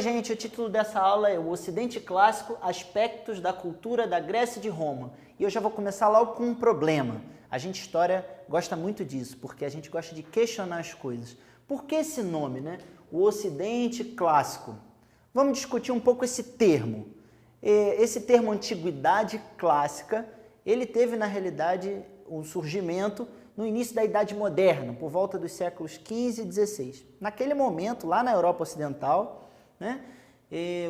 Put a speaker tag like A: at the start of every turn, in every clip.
A: Oi, gente, o título dessa aula é O Ocidente Clássico, Aspectos da Cultura da Grécia e de Roma. E eu já vou começar logo com um problema. A gente, história, gosta muito disso, porque a gente gosta de questionar as coisas. Por que esse nome, né? O Ocidente Clássico. Vamos discutir um pouco esse termo. Esse termo Antiguidade Clássica, ele teve, na realidade, um surgimento no início da Idade Moderna, por volta dos séculos XV e XVI. Naquele momento, lá na Europa Ocidental, né,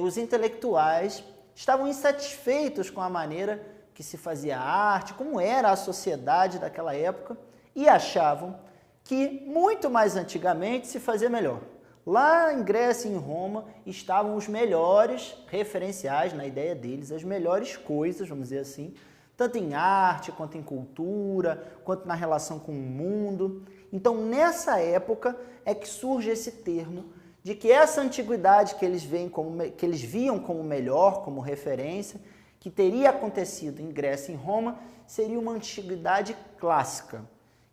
A: os intelectuais estavam insatisfeitos com a maneira que se fazia a arte, como era a sociedade daquela época, e achavam que muito mais antigamente se fazia melhor. Lá em Grécia e em Roma estavam os melhores referenciais, na ideia deles, as melhores coisas, vamos dizer assim, tanto em arte, quanto em cultura, quanto na relação com o mundo. Então, nessa época é que surge esse termo de que essa antiguidade que eles viam como melhor, como referência, que teria acontecido em Grécia e em Roma, seria uma antiguidade clássica,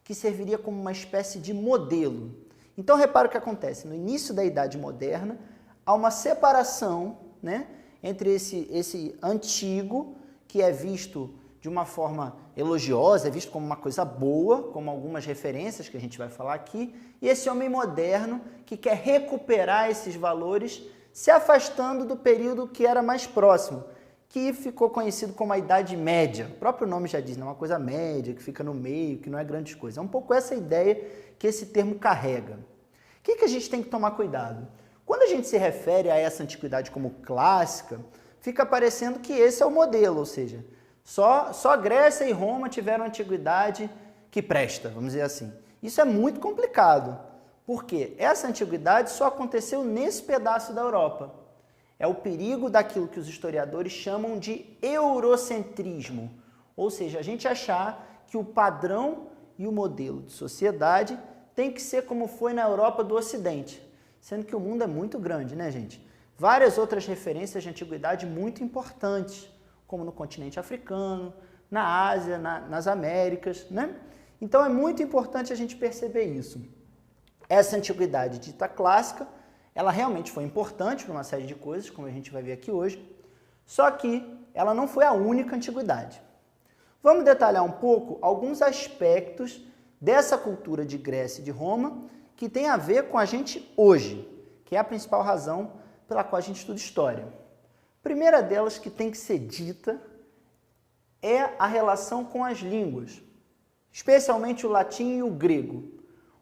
A: que serviria como uma espécie de modelo. Então, repara o que acontece. No início da Idade Moderna, há uma separação, né, entre esse antigo, que é visto de uma forma elogiosa, é visto como uma coisa boa, como algumas referências que a gente vai falar aqui, e esse homem moderno que quer recuperar esses valores, se afastando do período que era mais próximo, que ficou conhecido como a Idade Média. O próprio nome já diz, não é uma coisa média, que fica no meio, que não é grande coisa. É um pouco essa ideia que esse termo carrega. O que a gente tem que tomar cuidado? Quando a gente se refere a essa antiguidade como clássica, fica parecendo que esse é o modelo, ou seja, só Grécia e Roma tiveram antiguidade que presta, vamos dizer assim. Isso é muito complicado, porque essa antiguidade só aconteceu nesse pedaço da Europa. É o perigo daquilo que os historiadores chamam de eurocentrismo, ou seja, a gente achar que o padrão e o modelo de sociedade tem que ser como foi na Europa do Ocidente, sendo que o mundo é muito grande, né, gente? Várias outras referências de antiguidade muito importantes, como no continente africano, na Ásia, nas Américas, né? Então é muito importante a gente perceber isso. Essa antiguidade dita clássica, ela realmente foi importante para uma série de coisas, como a gente vai ver aqui hoje, só que ela não foi a única antiguidade. Vamos detalhar um pouco alguns aspectos dessa cultura de Grécia e de Roma que tem a ver com a gente hoje, que é a principal razão pela qual a gente estuda história. A primeira delas que tem que ser dita é a relação com as línguas, especialmente o latim e o grego.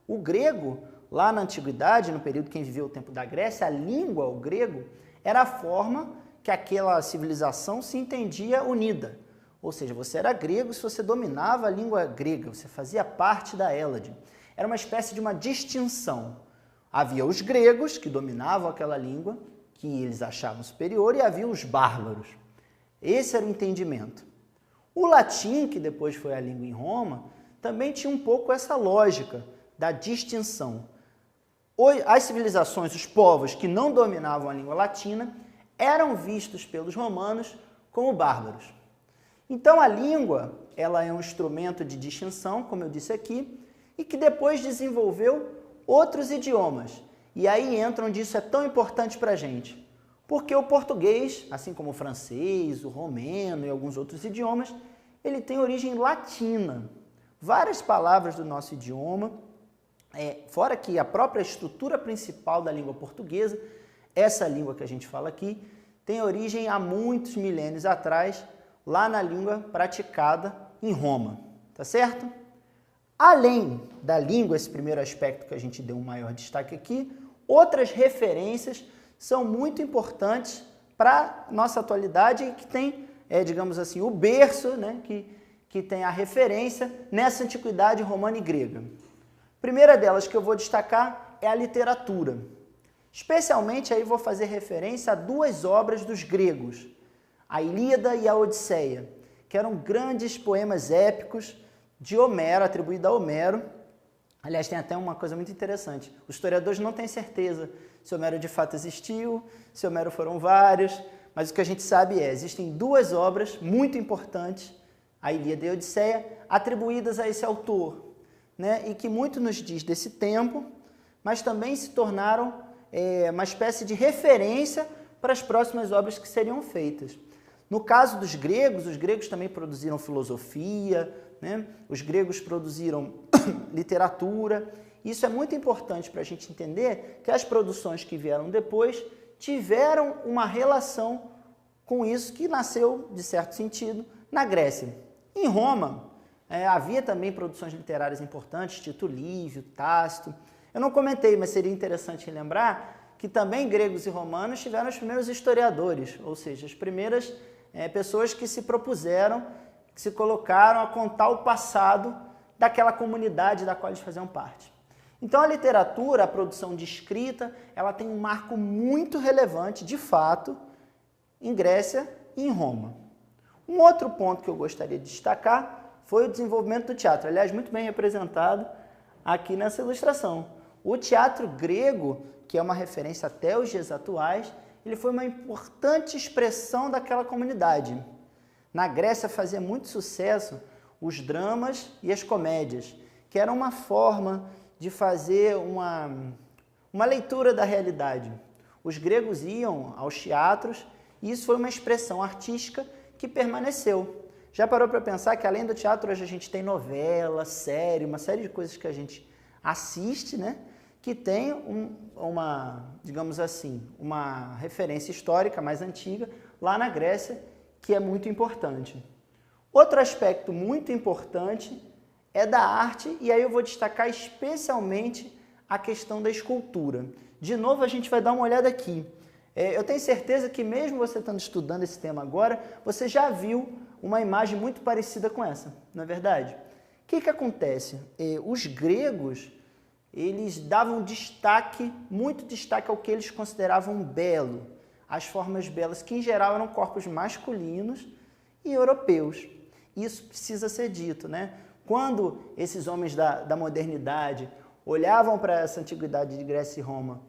A: O grego, lá na antiguidade, no período que viveu o tempo da Grécia, a língua, o grego, era a forma que aquela civilização se entendia unida. Ou seja, você era grego se você dominava a língua grega, você fazia parte da Hélade. Era uma espécie de uma distinção. Havia os gregos, que dominavam aquela língua, que eles achavam superior, e havia os bárbaros. Esse era o entendimento. O latim, que depois foi a língua em Roma, também tinha um pouco essa lógica da distinção. As civilizações, os povos que não dominavam a língua latina, eram vistos pelos romanos como bárbaros. Então a língua, ela é um instrumento de distinção, como eu disse aqui, e que depois desenvolveu outros idiomas. E aí entra onde isso é tão importante para a gente. Porque o português, assim como o francês, o romeno e alguns outros idiomas, ele tem origem latina. Várias palavras do nosso idioma, fora que a própria estrutura principal da língua portuguesa, essa língua que a gente fala aqui, tem origem há muitos milênios atrás, lá na língua praticada em Roma. Tá certo? Além da língua, esse primeiro aspecto que a gente deu um maior destaque aqui, outras referências são muito importantes para a nossa atualidade e que tem, digamos assim, o berço, né, que tem a referência nessa antiguidade romana e grega. A primeira delas que eu vou destacar é a literatura. Especialmente aí vou fazer referência a duas obras dos gregos, a Ilíada e a Odisseia, que eram grandes poemas épicos de Homero, atribuído a Homero. Aliás, tem até uma coisa muito interessante. Os historiadores não têm certeza se Homero de fato existiu, se Homero foram vários, mas o que a gente sabe existem duas obras muito importantes, a Ilíada e a Odisseia, atribuídas a esse autor, né? E que muito nos diz desse tempo, mas também se tornaram uma espécie de referência para as próximas obras que seriam feitas. No caso dos gregos, os gregos também produziram filosofia, né? Os gregos produziram literatura. Isso é muito importante para a gente entender que as produções que vieram depois tiveram uma relação com isso que nasceu, de certo sentido, na Grécia. Em Roma, havia também produções literárias importantes, Tito Livio, Tácito. Eu não comentei, mas seria interessante lembrar que também gregos e romanos tiveram os primeiros historiadores, ou seja, as primeiras pessoas que se propuseram, que se colocaram a contar o passado daquela comunidade da qual eles faziam parte. Então a literatura, a produção de escrita, ela tem um marco muito relevante, de fato, em Grécia e em Roma. Um outro ponto que eu gostaria de destacar foi o desenvolvimento do teatro, aliás, muito bem representado aqui nessa ilustração. O teatro grego, que é uma referência até os dias atuais, ele foi uma importante expressão daquela comunidade. Na Grécia fazia muito sucesso os dramas e as comédias, que era uma forma de fazer uma leitura da realidade. Os gregos iam aos teatros e isso foi uma expressão artística que permaneceu. Já parou para pensar que além do teatro hoje a gente tem novela, série, uma série de coisas que a gente assiste, né? Que tem digamos assim, uma referência histórica mais antiga lá na Grécia, que é muito importante. Outro aspecto muito importante é da arte, e aí eu vou destacar especialmente a questão da escultura. De novo, a gente vai dar uma olhada aqui. Eu tenho certeza que mesmo você estando estudando esse tema agora, você já viu uma imagem muito parecida com essa, não é verdade? O que acontece? Os gregos, eles davam destaque, muito destaque ao que eles consideravam belo, as formas belas, que em geral eram corpos masculinos e europeus. Isso precisa ser dito, né? Quando esses homens da modernidade olhavam para essa antiguidade de Grécia e Roma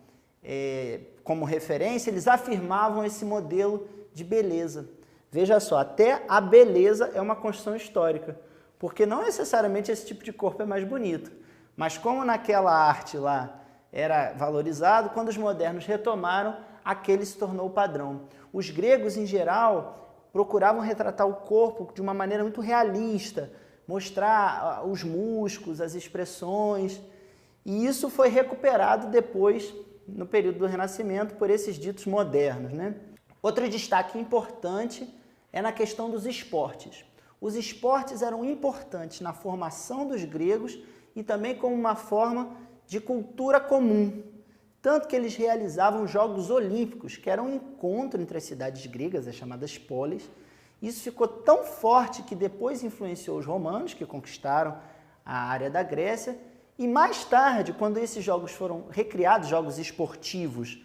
A: como referência, eles afirmavam esse modelo de beleza. Veja só, até a beleza é uma construção histórica, porque não necessariamente esse tipo de corpo é mais bonito, mas como naquela arte lá era valorizado, quando os modernos retomaram, aquele se tornou o padrão. Os gregos, em geral, procuravam retratar o corpo de uma maneira muito realista, mostrar os músculos, as expressões, e isso foi recuperado depois, no período do Renascimento, por esses ditos modernos, né? Outro destaque importante é na questão dos esportes. Os esportes eram importantes na formação dos gregos e também como uma forma de cultura comum, tanto que eles realizavam Jogos Olímpicos, que era um encontro entre as cidades gregas, as chamadas polis. Isso ficou tão forte que depois influenciou os romanos, que conquistaram a área da Grécia, e mais tarde, quando esses jogos foram recriados, jogos esportivos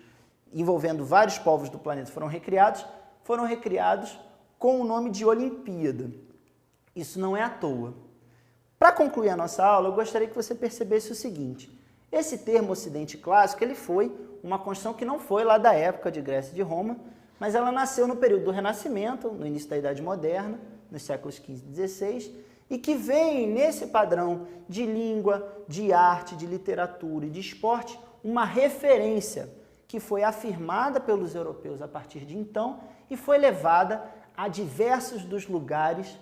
A: envolvendo vários povos do planeta foram recriados com o nome de Olimpíada. Isso não é à toa. Para concluir a nossa aula, eu gostaria que você percebesse o seguinte: esse termo Ocidente Clássico, ele foi uma construção que não foi lá da época de Grécia e de Roma, mas ela nasceu no período do Renascimento, no início da Idade Moderna, nos séculos XV e XVI, e que vem nesse padrão de língua, de arte, de literatura e de esporte, uma referência que foi afirmada pelos europeus a partir de então e foi levada a diversos dos lugares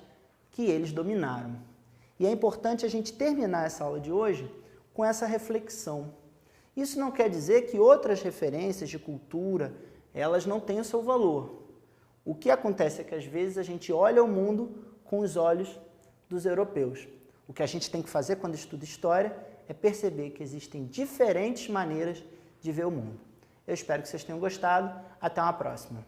A: que eles dominaram. E é importante a gente terminar essa aula de hoje com essa reflexão. Isso não quer dizer que outras referências de cultura, elas não têm o seu valor. O que acontece é que às vezes a gente olha o mundo com os olhos dos europeus. O que a gente tem que fazer quando estuda história é perceber que existem diferentes maneiras de ver o mundo. Eu espero que vocês tenham gostado. Até uma próxima.